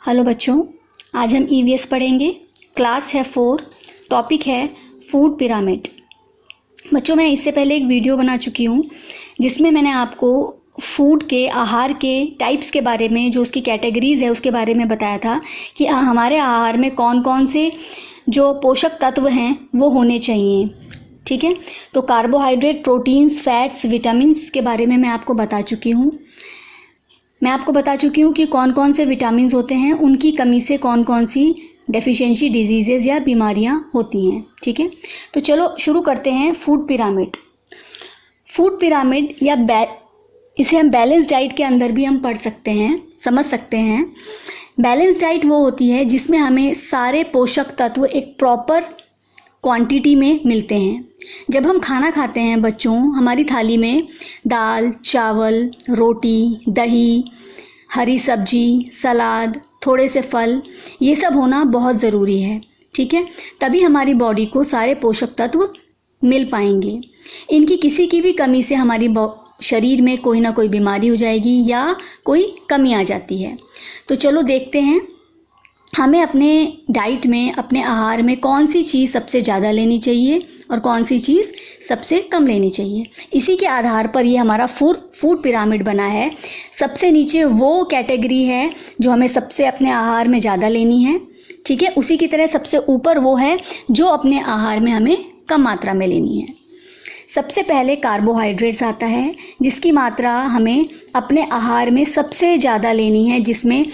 Hello बच्चों, आज हम ईवीएस पढ़ेंगे। क्लास है 4, टॉपिक है फूड पिरामिड। बच्चों, मैं इससे पहले एक वीडियो बना चुकी हूँ जिसमें मैंने आपको फूड के आहार के टाइप्स के बारे में, जो उसकी कैटेगरीज़ है उसके बारे में बताया था कि हमारे आहार में कौन कौन से जो पोषक तत्व हैं वो होने चाहिए। ठीक है, तो कार्बोहाइड्रेट, प्रोटीन्स, फैट्स, विटामिन्स के बारे में मैं आपको बता चुकी हूँ। मैं आपको बता चुकी हूँ कि कौन कौन से विटामिन्स होते हैं, उनकी कमी से कौन कौन सी डेफिशिएंसी डिजीज़ेज़ या बीमारियाँ होती हैं। ठीक है, तो चलो शुरू करते हैं। Food pyramid. फूड पिरामिड या इसे हम बैलेंस डाइट के अंदर भी हम पढ़ सकते हैं, समझ सकते हैं। बैलेंस डाइट वो होती है जिसमें हमें सारे पोषक तत्व एक प्रॉपर क्वांटिटी में मिलते हैं। जब हम खाना खाते हैं बच्चों, हमारी थाली में दाल, चावल, रोटी, दही, हरी सब्जी, सलाद, थोड़े से फल, ये सब होना बहुत ज़रूरी है। ठीक है, तभी हमारी बॉडी को सारे पोषक तत्व मिल पाएंगे। इनकी किसी की भी कमी से हमारी शरीर में कोई ना कोई बीमारी हो जाएगी या कोई कमी आ जाती है। तो चलो देखते हैं हमें अपने डाइट में, अपने आहार में कौन सी चीज़ सबसे ज़्यादा लेनी चाहिए और कौन सी चीज़ सबसे कम लेनी चाहिए। इसी के आधार पर ये हमारा फूड पिरामिड बना है। सबसे नीचे वो कैटेगरी है जो हमें सबसे अपने आहार में ज़्यादा लेनी है। ठीक है, उसी की तरह सबसे ऊपर वो है जो अपने आहार में हमें कम मात्रा में लेनी है। सबसे पहले कार्बोहाइड्रेट्स आता है, जिसकी मात्रा हमें अपने आहार में सबसे ज़्यादा लेनी है, जिसमें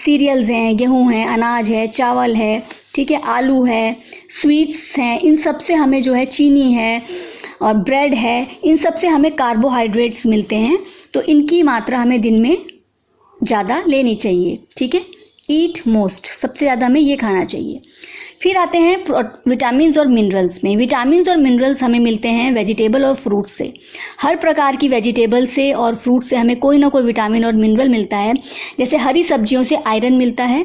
सीरियल्स हैं, गेहूं है, अनाज है, चावल है, ठीक है, आलू है, स्वीट्स हैं, इन सब से हमें जो है, चीनी है और ब्रेड है, इन सब से हमें कार्बोहाइड्रेट्स मिलते हैं। तो इनकी मात्रा हमें दिन में ज़्यादा लेनी चाहिए। ठीक है, ईट मोस्ट, सबसे ज़्यादा हमें ये खाना चाहिए। फिर आते हैं विटामिन्स और मिनरल्स में। विटामिन्स और मिनरल्स हमें मिलते हैं वेजिटेबल और फ्रूट से। हर प्रकार की वेजिटेबल से और फ्रूट से हमें कोई ना कोई विटामिन और मिनरल मिलता है। जैसे हरी सब्जियों से आयरन मिलता है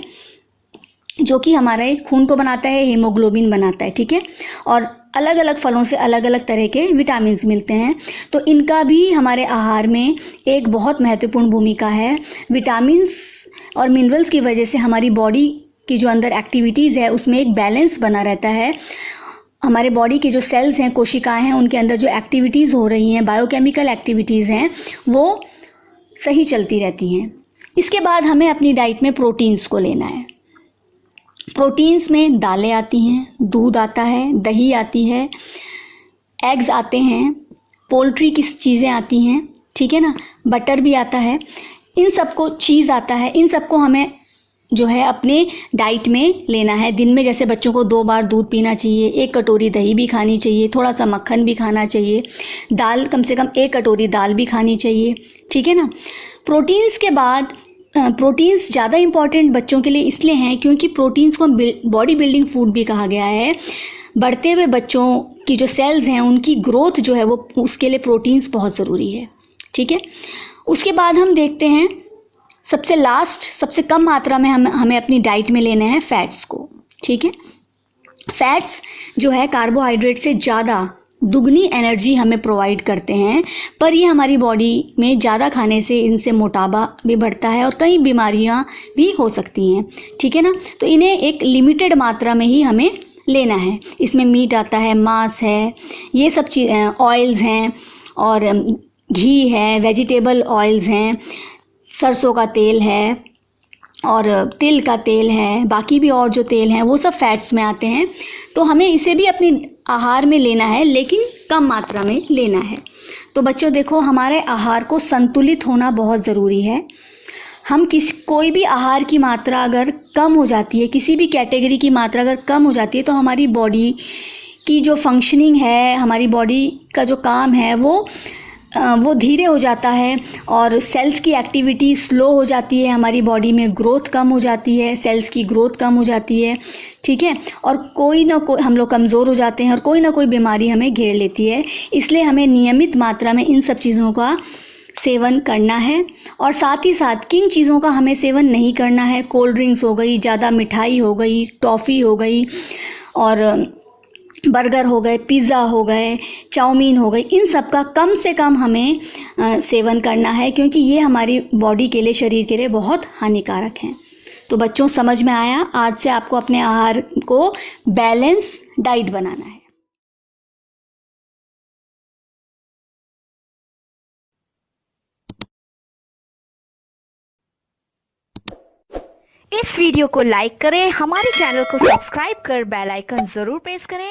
जो कि हमारे खून को बनाता है, हीमोग्लोबिन बनाता है। ठीक है, और अलग अलग फलों से अलग अलग तरह के विटामिन्स मिलते हैं। तो इनका भी हमारे आहार में एक बहुत महत्वपूर्ण भूमिका है। विटामिन्स और मिनरल्स की वजह से हमारी बॉडी की जो अंदर एक्टिविटीज़ है उसमें एक बैलेंस बना रहता है। हमारे बॉडी के जो सेल्स हैं, कोशिकाएं हैं, उनके अंदर जो एक्टिविटीज़ हो रही हैं, बायोकेमिकल एक्टिविटीज़ हैं, वो सही चलती रहती हैं। इसके बाद हमें अपनी डाइट में प्रोटीन्स को लेना है। प्रोटीन्स में दालें आती हैं, दूध आता है, दही आती है, एग्स आते हैं, पोल्ट्री की चीज़ें आती हैं, ठीक है ना, बटर भी आता है, इन सबको चीज़ आता है। इन सबको हमें जो है अपने डाइट में लेना है। दिन में जैसे बच्चों को 2 बार दूध पीना चाहिए, 1 कटोरी दही भी खानी चाहिए, थोड़ा सा मक्खन भी खाना चाहिए, दाल कम से कम 1 कटोरी दाल भी खानी चाहिए। ठीक है ना। प्रोटीन्स के बाद प्रोटीन्स ज़्यादा इम्पॉर्टेंट बच्चों के लिए इसलिए हैं क्योंकि प्रोटीन्स को बॉडी बिल्डिंग फूड भी कहा गया है। बढ़ते हुए बच्चों की जो सेल्स हैं उनकी ग्रोथ जो है वो, उसके लिए प्रोटीन्स बहुत ज़रूरी है। ठीक है, उसके बाद हम देखते हैं सबसे लास्ट, सबसे कम मात्रा में हमें अपनी डाइट में लेना है फैट्स को। ठीक है, फैट्स जो है कार्बोहाइड्रेट से ज़्यादा दुगनी एनर्जी हमें प्रोवाइड करते हैं, पर ये हमारी बॉडी में ज़्यादा खाने से इनसे मोटापा भी बढ़ता है और कई बीमारियां भी हो सकती हैं। ठीक है ना, तो इन्हें एक लिमिटेड मात्रा में ही हमें लेना है। इसमें मीट आता है, मांस है, ये सब चीज़, ऑयल्स हैं और घी है, वेजिटेबल ऑयल्स हैं, सरसों का तेल है और तिल का तेल है, बाकी भी और जो तेल हैं वो सब फैट्स में आते हैं। तो हमें इसे भी अपनी आहार में लेना है, लेकिन कम मात्रा में लेना है। तो बच्चों देखो, हमारे आहार को संतुलित होना बहुत ज़रूरी है। हम कोई भी आहार की मात्रा अगर कम हो जाती है, किसी भी कैटेगरी की मात्रा अगर कम हो जाती है, तो हमारी बॉडी की जो फंक्शनिंग है, हमारी बॉडी का जो काम है वो धीरे हो जाता है और सेल्स की एक्टिविटी स्लो हो जाती है, हमारी बॉडी में ग्रोथ कम हो जाती है, सेल्स की ग्रोथ कम हो जाती है। ठीक है, और कोई ना कोई, हम लोग कमज़ोर हो जाते हैं और कोई ना कोई बीमारी हमें घेर लेती है। इसलिए हमें नियमित मात्रा में इन सब चीज़ों का सेवन करना है। और साथ ही साथ किन चीज़ों का हमें सेवन नहीं करना है, कोल्ड ड्रिंक्स हो गई, ज़्यादा मिठाई हो गई, टॉफ़ी हो गई और बर्गर हो गए, पिज़्ज़ा हो गए, चाउमीन हो गई, इन सब का कम से कम हमें सेवन करना है, क्योंकि ये हमारी बॉडी के लिए, शरीर के लिए बहुत हानिकारक हैं। तो बच्चों समझ में आया, आज से आपको अपने आहार को बैलेंस डाइट बनाना है। इस वीडियो को लाइक करें, हमारे चैनल को सब्सक्राइब कर बेल आइकन जरूर प्रेस करें।